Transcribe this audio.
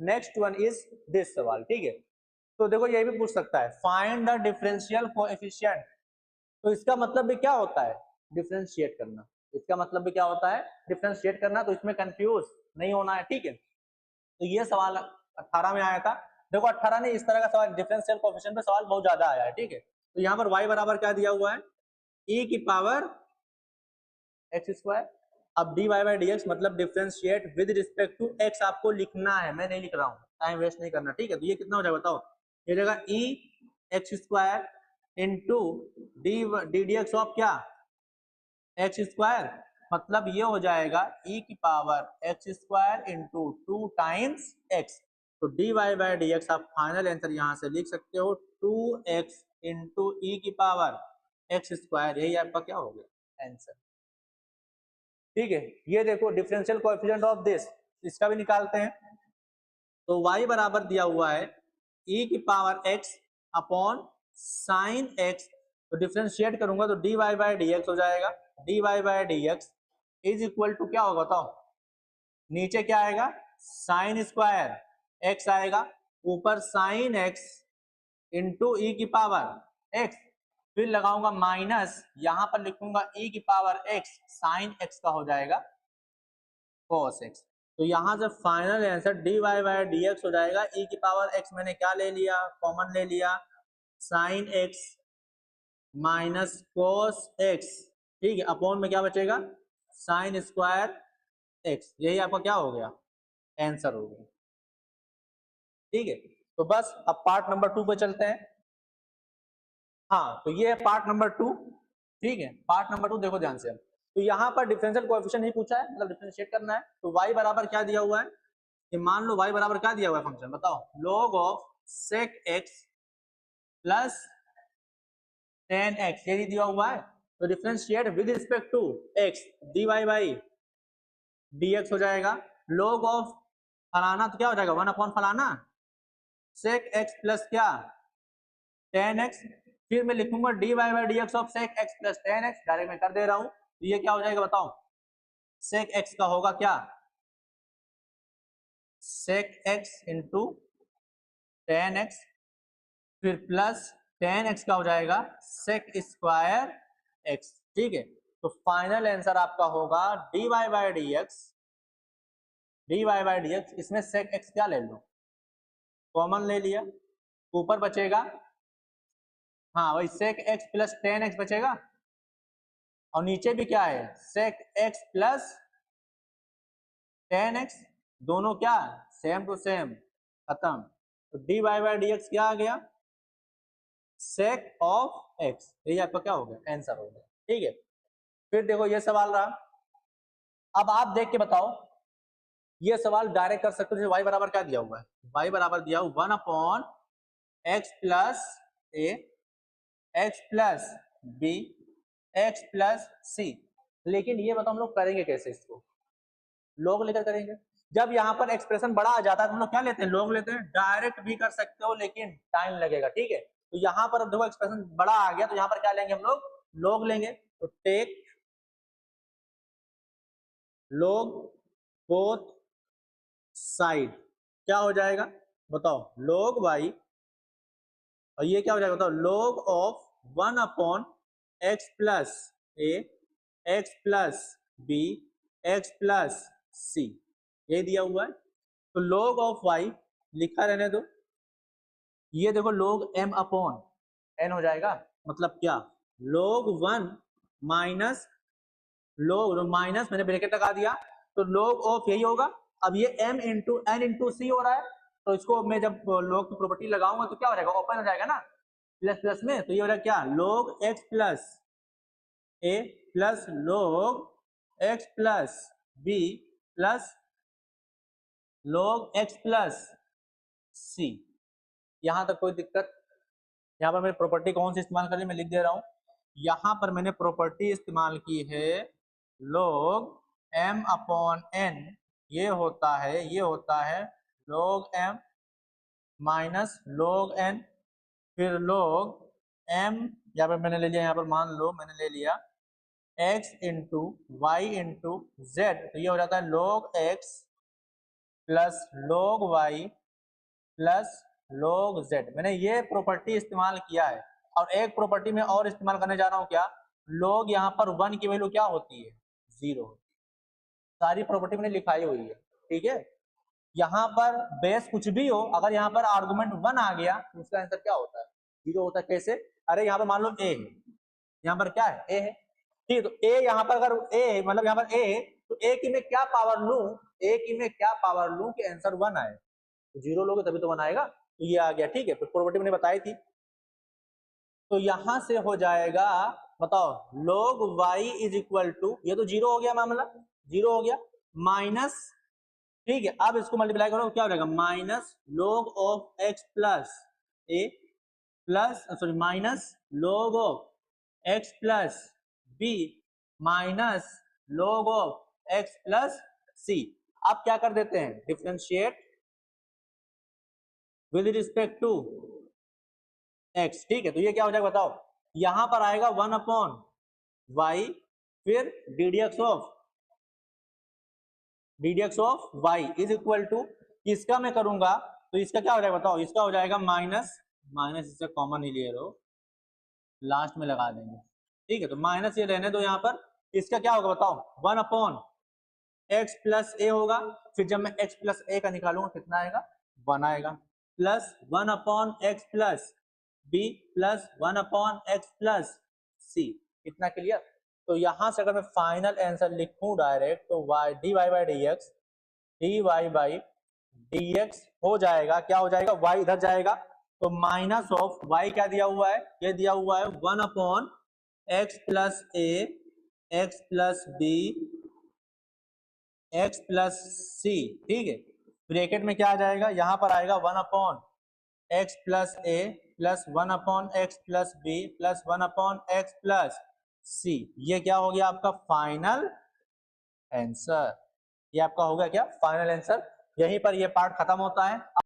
Next one is this सवाल, ठीक है। तो देखो ये भी पूछ सकता है फाइंड द डिफरेंशियल कोएफिशिएंट। तो इसका मतलब भी क्या होता है, डिफरेंशिएट करना। इसका मतलब भी क्या होता है, डिफरेंशिएट करना। तो इसमें कंफ्यूज नहीं होना है, ठीक है। तो ये सवाल 18 में आया था। देखो 18 ने इस तरह का सवाल डिफरेंशियल कोएफिशिएंट पे सवाल बहुत ज्यादा आया है, ठीक है। तो यहाँ पर y बराबर क्या दिया हुआ है, e की पावर एक्स स्क्वायर। अब dy बाई डी एक्स मतलब differentiate with respect to x आपको लिखना है, मैं नहीं लिख रहा हूँ, टाइम वेस्ट नहीं करना, ठीक है। तो ये कितना हो जाएगा बताओ, ये जगह e x square into D D x of क्या एक्स स्क्वायर, मतलब ये हो जाएगा e की power x square into 2 times x। तो dy बाई डी एक्स आप फाइनल आंसर यहाँ से लिख सकते हो 2x इंटू ई की पावर एक्स स्क्वायर, यही आपका क्या हो गया आंसर, ठीक है। ये देखो डिफरेंशियल कोएफिशिएंट ऑफ दिस, इसका भी निकालते हैं। तो y बराबर दिया हुआ है e की power x upon sine x। तो डिफरेंशिएट करूंगा तो dy बाई डी एक्स हो जाएगा, dy by d x is equal to क्या होगा बताओ, नीचे क्या आएगा साइन स्क्वायर x आएगा, ऊपर साइन x इंटू ई की पावर x, फिर लगाऊंगा माइनस, यहां पर लिखूंगा e की पावर x साइन x का हो जाएगा cos x। तो यहां से final answer dy by d x हो जाएगा e की पावर x, मैंने क्या ले लिया कॉमन ले लिया sine x minus cos x, ठीक है, अपॉन में क्या बचेगा साइन स्क्वायर x, यही आपका क्या हो गया आंसर हो गया, ठीक है। तो बस अब पार्ट नंबर 2 पे चलते हैं। हाँ तो ये है पार्ट नंबर 2, ठीक है। पार्ट नंबर 2 देखो ध्यान से। तो यहाँ पर डिफरेंशियल कोएफिशिएंट नहीं पूछा है, मतलब डिफरेंशिएट करना है। तो y बराबर क्या दिया हुआ है, कि मान लो y बराबर क्या दिया हुआ है फंक्शन बताओ, log of sec x plus tan x, ये दिया हुआ है। तो differentiate with respect to x dy by dx हो जाएगा, log ऑफ फलाना तो क्या हो जाएगा 1 अपॉन फलाना sec x प्लस क्या tan x, फिर मैं लिखूंगा dy by d x of sec x plus tan x, direct मैं कर दे रहा हूं। तो ये क्या हो जाएगा बताओ, sec x का होगा क्या sec x into tan x, फिर प्लस tan x का हो जाएगा sec स्क्वायर x, ठीक है। तो फाइनल आंसर आपका होगा dy by d x, dy by d x, इसमें sec x क्या ले लो कॉमन ले लिया, ऊपर बचेगा हाँ वही sec x plus tan x बचेगा, और नीचे भी क्या है sec x plus tan x, दोनों क्या सेम टू सेम खत्म। तो dy बाई डी एक्स क्या आ गया sec ऑफ x, यही आपका क्या हो गया आंसर हो गया, ठीक है। फिर देखो ये सवाल रहा, अब आप देख के बताओ, ये सवाल डायरेक्ट कर सकते हो। y बराबर क्या दिया हुआ है, y बराबर दिया हुआ 1 upon x plus a x plus b x plus c। लेकिन ये बताओ हम लोग करेंगे कैसे, इसको लॉग लेकर करेंगे। जब यहाँ पर एक्सप्रेशन बड़ा आ जाता है तो हम लोग क्या लेते हैं लॉग लेते हैं, डायरेक्ट भी कर सकते हो लेकिन टाइम लगेगा, ठीक है। तो यहाँ पर अब देखो एक्सप्रेशन बड़ा आ गया तो यहाँ पर क्या लेंगे हम लोग लॉग लेंगे। तो टेक लॉग बोथ साइड, क्या हो जाएगा बताओ log y, और ये क्या हो जाएगा बताओ log of 1 upon x plus a x plus b x plus c, ये दिया हुआ है। तो log ऑफ y लिखा रहने दो, ये देखो log m अपॉन n हो जाएगा, मतलब क्या log 1 माइनस log माइनस मैंने ब्रैकेट लगा दिया, तो log ऑफ यही होगा। अब ये m इंटू n इंटू सी हो रहा है, तो इसको मैं जब log की प्रॉपर्टी लगाऊंगा तो क्या हो जाएगा ओपन हो जाएगा ना प्लस प्लस में, तो ये हो जाएगा क्या log x plus a plus log x plus b plus log x plus c। यहां तक कोई दिक्कत, यहाँ पर मैंने प्रॉपर्टी कौन सी इस्तेमाल करी मैं लिख दे रहा हूं, यहां पर मैंने प्रॉपर्टी इस्तेमाल की है log m अपॉन n, ये होता है log m minus log n, फिर log m यहाँ पर मैंने ले लिया, यहाँ पर मान लो मैंने ले लिया x into y into z, तो ये हो जाता है log x plus log y plus log z। मैंने ये प्रॉपर्टी इस्तेमाल किया है और एक प्रॉपर्टी में और इस्तेमाल करने जा रहा हूँ, क्या? log यहाँ पर 1 की वैल्यू क्या होती है? 0। सारी प्रॉपर्टी मैंने लिखाई हुई है, ठीक है। यहाँ पर बेस कुछ भी हो, अगर यहाँ पर आर्गुमेंट 1 आ गया तो उसका आंसर क्या होता है? 0 होता है। कैसे? अरे यहाँ पर मान लो a है, यहाँ पर क्या है? a है, ठीक है। तो a यहाँ पर अगर a है, मतलब यहाँ पर a है, तो a की मैं क्या पावर लूं? a की मैं क्या पावर लूं कि आंसर 1 आए? तो 0 लोगे तभी तो 1 आएगा। तो ये आ गया, ठीक है। प्रॉपर्टी मैंने बताई थी। तो यहां से हो जाएगा, बताओ, log y is equal to, ये तो 0 हो गया मामला, 0 हो गया, माइनस, ठीक है। अब इसको मल्टीप्लाई करो, क्या हो जाएगा? Minus log of x plus a plus, sorry, minus log of x plus b minus log of x plus c. आप क्या कर देते हैं? Differentiate with respect to x, ठीक है। तो ये क्या हो जाएगा बताओ? यहां पर आएगा 1 अपॉन y, फिर ddx of y is equal to, इसका मैं करूंगा तो इसका क्या हो जाएगा बताओ? इसका हो जाएगा माइनस, माइनस इससे कॉमन ही ले लो, लास्ट में लगा देंगे, ठीक है। तो माइनस ये रहने दो यहाँ पर, इसका क्या होगा बताओ? 1 अपॉन x प्लस ए होगा, फिर जब मैं x प्लस ए का निकालूंगा कितना आएगा? 1 आएगा, plus 1 upon x plus b plus 1 upon x plus c. इतना क्लियर? तो यहां से अगर मैं फाइनल आंसर लिखूं डायरेक्ट, तो y dy बाई dx हो जाएगा, क्या हो जाएगा? y इधर जाएगा तो माइनस ऑफ y क्या दिया हुआ है? ये दिया हुआ है 1 upon x plus a x plus b x plus c, ठीक है। ब्रैकेट में क्या आ जाएगा? यहां पर आएगा 1 upon x plus a plus 1 upon x plus b plus 1 upon x plus c. ये क्या हो गया आपका फाइनल आंसर? ये आपका होगा क्या? Final answer. यहीं पर ये पार्ट खत्म होता है।